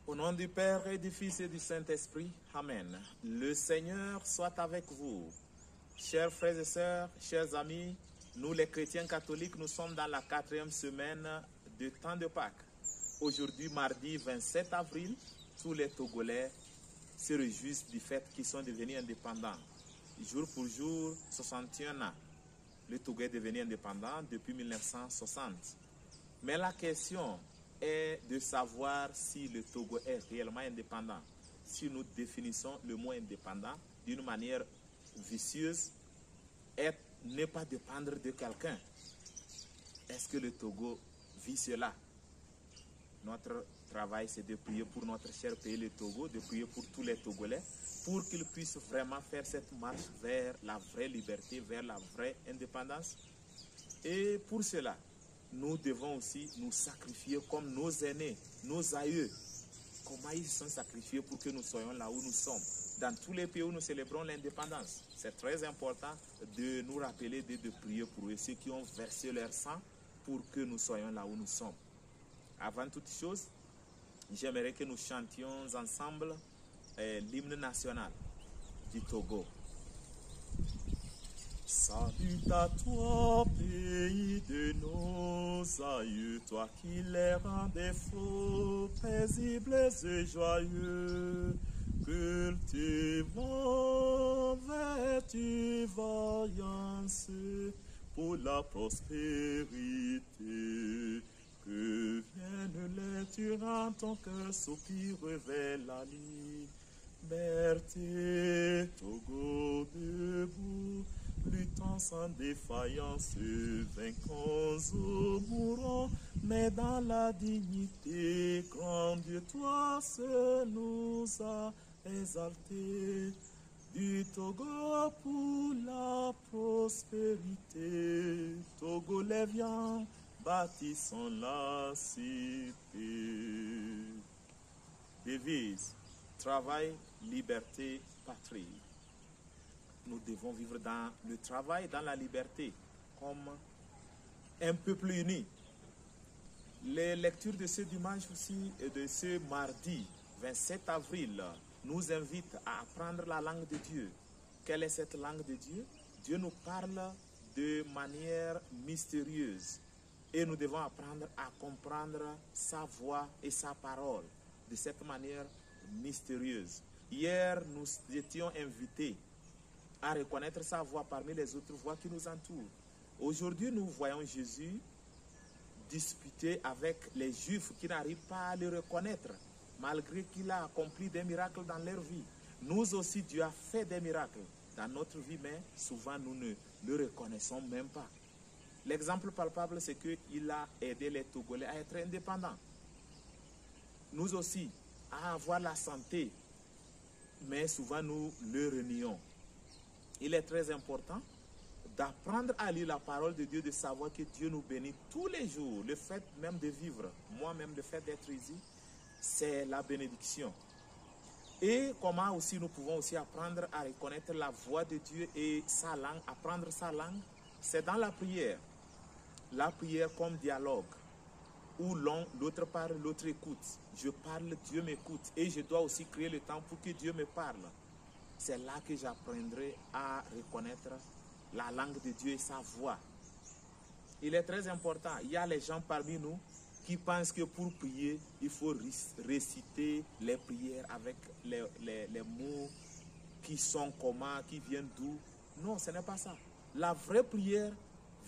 Au nom du Père et du Fils et du Saint-Esprit, Amen. Le Seigneur soit avec vous. Chers frères et sœurs, chers amis, nous les chrétiens catholiques, nous sommes dans la 4e semaine du temps de Pâques. Aujourd'hui, mardi 27 avril, tous les Togolais se réjouissent du fait qu'ils sont devenus indépendants. Jour pour jour, 61 ans. Le Togo est devenu indépendant depuis 1960. Mais la question est de savoir si le Togo est réellement indépendant. Si nous définissons le mot indépendant d'une manière vicieuse, ne pas dépendre de quelqu'un. Est-ce que le Togo vit cela? Notre travail, c'est de prier pour notre cher pays, le Togo, de prier pour tous les Togolais, pour qu'ils puissent vraiment faire cette marche vers la vraie liberté, vers la vraie indépendance. Et pour cela, nous devons aussi nous sacrifier comme nos aînés, nos aïeux. Comment ils se sont sacrifiés pour que nous soyons là où nous sommes. Dans tous les pays où nous célébrons l'indépendance, c'est très important de nous rappeler de prier pour eux, ceux qui ont versé leur sang pour que nous soyons là où nous sommes. Avant toute chose, j'aimerais que nous chantions ensemble l'hymne national du Togo. Salut à toi, pays de nos aïeux, toi qui les rendais faux, paisibles et joyeux, cultivant vertu, vaillance pour la prospérité. Que vienne l'être en ton cœur, soupire vers la liberté. Togo debout, luttons sans défaillance, vainquons ou mourons, mais dans la dignité. Grand Dieu, toi seul nous a exaltés. Du Togo pour la prospérité. Togolais, viens, bâtissons la cité. Devise, travail, liberté, patrie. Nous devons vivre dans le travail, dans la liberté, comme un peuple uni. Les lectures de ce dimanche aussi et de ce mardi 27 avril nous invitent à apprendre la langue de Dieu. Quelle est cette langue de Dieu? Dieu nous parle de manière mystérieuse. Et nous devons apprendre à comprendre sa voix et sa parole de cette manière mystérieuse. Hier, nous étions invités à reconnaître sa voix parmi les autres voix qui nous entourent. Aujourd'hui, nous voyons Jésus disputer avec les Juifs qui n'arrivent pas à le reconnaître, malgré qu'il a accompli des miracles dans leur vie. Nous aussi, Dieu a fait des miracles dans notre vie, mais souvent nous ne le reconnaissons même pas. L'exemple palpable, c'est qu'il a aidé les Togolais à être indépendants. Nous aussi, à avoir la santé, mais souvent nous le renions. Il est très important d'apprendre à lire la parole de Dieu, de savoir que Dieu nous bénit tous les jours. Le fait même de vivre, moi-même, le fait d'être ici, c'est la bénédiction. Et comment aussi nous pouvons aussi apprendre à reconnaître la voix de Dieu et sa langue, apprendre sa langue, c'est dans la prière. La prière comme dialogue, où l'autre parle, l'autre écoute. Je parle, Dieu m'écoute. Et je dois aussi créer le temps pour que Dieu me parle. C'est là que j'apprendrai à reconnaître la langue de Dieu et sa voix. Il est très important. Il y a les gens parmi nous qui pensent que pour prier, il faut réciter les prières avec les mots qui sont comment, qui viennent d'où. Non, ce n'est pas ça. La vraie prière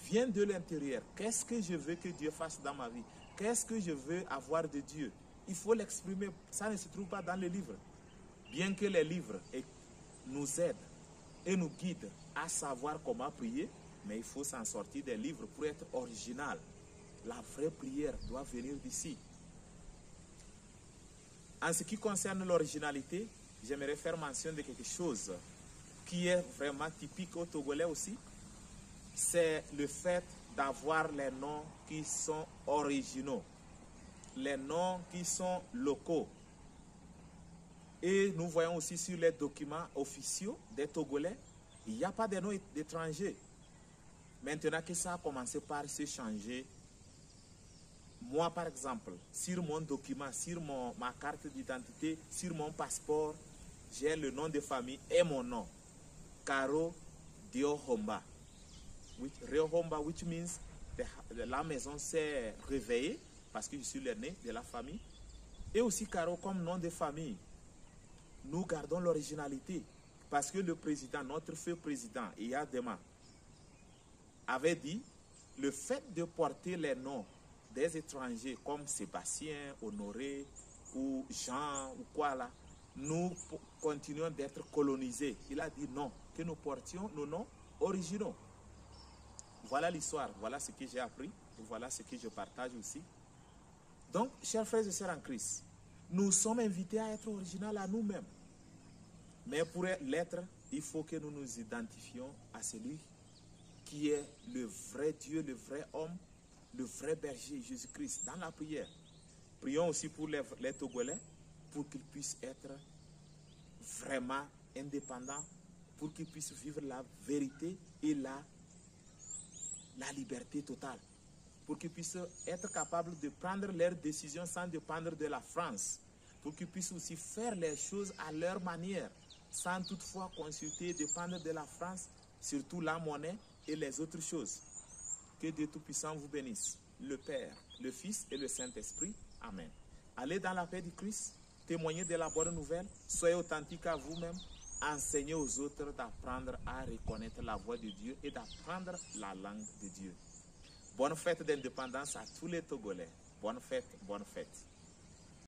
vient de l'intérieur. Qu'est-ce que je veux que Dieu fasse dans ma vie? Qu'est-ce que je veux avoir de Dieu? Il faut l'exprimer. Ça ne se trouve pas dans les livres. Bien que les livres nous aident et nous guident à savoir comment prier, mais il faut s'en sortir des livres pour être original. La vraie prière doit venir d'ici. En ce qui concerne l'originalité, j'aimerais faire mention de quelque chose qui est vraiment typique au Togolais aussi. C'est le fait d'avoir les noms qui sont originaux, les noms qui sont locaux. Et nous voyons aussi sur les documents officiaux des Togolais, il n'y a pas de noms d'étrangers. Maintenant que ça a commencé par se changer, Moi, par exemple, sur mon document, sur ma carte d'identité, sur mon passeport, j'ai le nom de famille et mon nom. Karo Diohomba. Riohomba, which means la maison s'est réveillée parce que je suis l'aîné de la famille. Et aussi Karo comme nom de famille. Nous gardons l'originalité parce que le président, notre feu président, Iyadema, avait dit le fait de porter les noms des étrangers comme Sébastien, Honoré ou Jean ou quoi là, nous continuons d'être colonisés. Il a dit non, que nous portions nos noms originaux. Voilà l'histoire, voilà ce que j'ai appris et voilà ce que je partage aussi. Donc, chers frères et sœurs en Christ, nous sommes invités à être originaux à nous-mêmes. Mais pour l'être, il faut que nous nous identifions à celui qui est le vrai Dieu, le vrai homme, le vrai berger, Jésus-Christ, dans la prière. Prions aussi pour les Togolais, pour qu'ils puissent être vraiment indépendants, pour qu'ils puissent vivre la vérité et la liberté totale, pour qu'ils puissent être capables de prendre leurs décisions sans dépendre de la France, pour qu'ils puissent aussi faire les choses à leur manière, sans toutefois consulter et dépendre de la France, surtout la monnaie et les autres choses. Que Dieu Tout-Puissant vous bénisse, le Père, le Fils et le Saint-Esprit. Amen. Allez dans la paix du Christ, témoignez de la bonne nouvelle, soyez authentiques à vous-même, enseignez aux autres d'apprendre à reconnaître la voix de Dieu et d'apprendre la langue de Dieu. Bonne fête d'indépendance à tous les Togolais. Bonne fête, bonne fête.